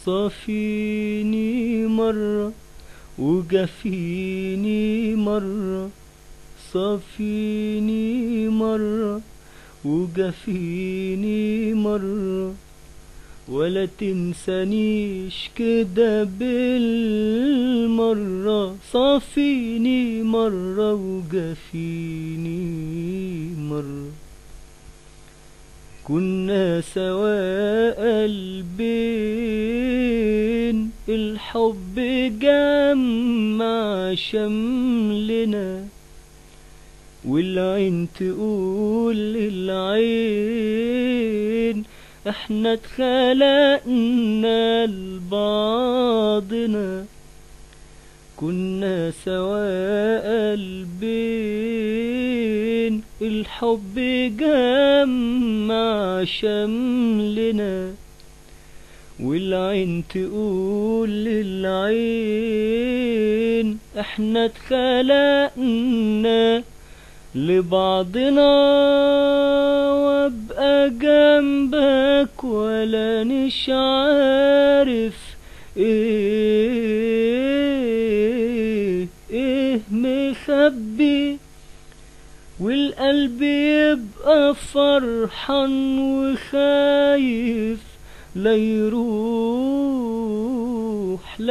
صافيني مرة وجفيني مرة، صافيني مرة وجفيني مرة، ولا تنسانيش كده بالمرة. صافيني مرة وجفيني مرة، كنا سوا قلبين، الحب جمع شملنا، والعين تقول للعين احنا اتخلقنا لبعضنا. كنا سوا قلبين، الحب جمع شملنا، والعين تقول للعين احنا اتخلقنا لبعضنا. وابقى جنبك ولا نش عارف ايه مخبي، والقلب يبقى فرحان وخايف لا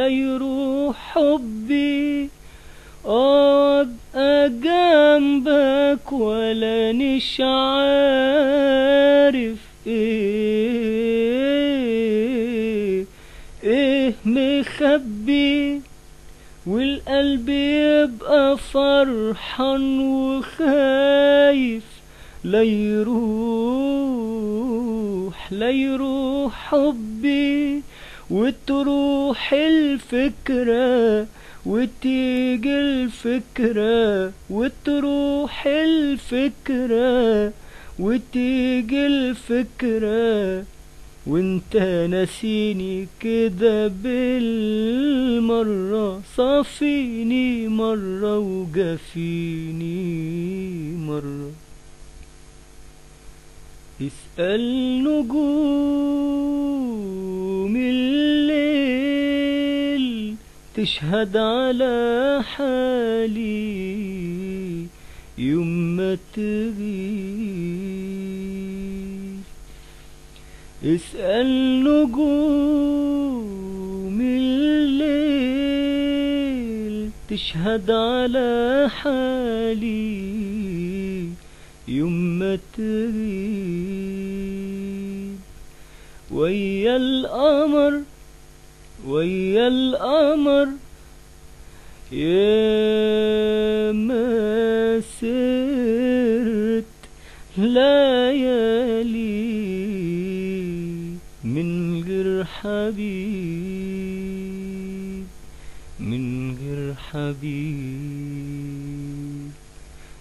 يروح حبي. ابقى جنبك ولا نش عارف ايه مخبي، والقلب يبقى فرحان وخايف لا يروح حبي. وتروح الفكرة وتيجي الفكرة، وتروح الفكرة وتيجي الفكرة، وانت ناسيني كده بالمرة. صافيني مرة وجفيني مرة. اسأل نجوم الليل تشهد على حالي يوم ما تغيب. اسأل نجوم الليل تشهد على حالي يوم ما تغيب. ويا القمر يا ما سرت ليالي من غير حبيب، من غير حبيب.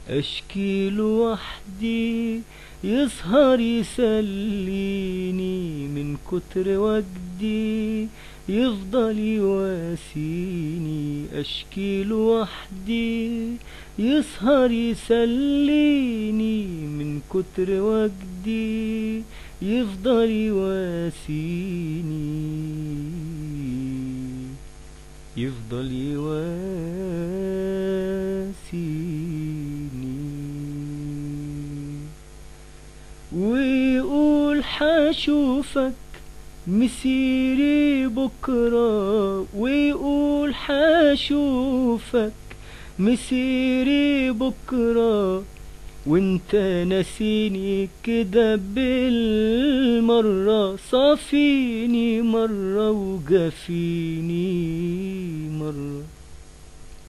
اشكي لوحدي يسهر يسليني، من كتر وجدي يفضل يواسيني. اشكي لوحدي يسهر يسليني، من كتر وجدي يفضل يواسيني، يفضل يواسيني. ويقول حشوفك مسيري بكرة، ويقول حشوفك مسيري بكرة، وانت ناسيني كده بالمرة. صافيني مرة وجفيني مرة.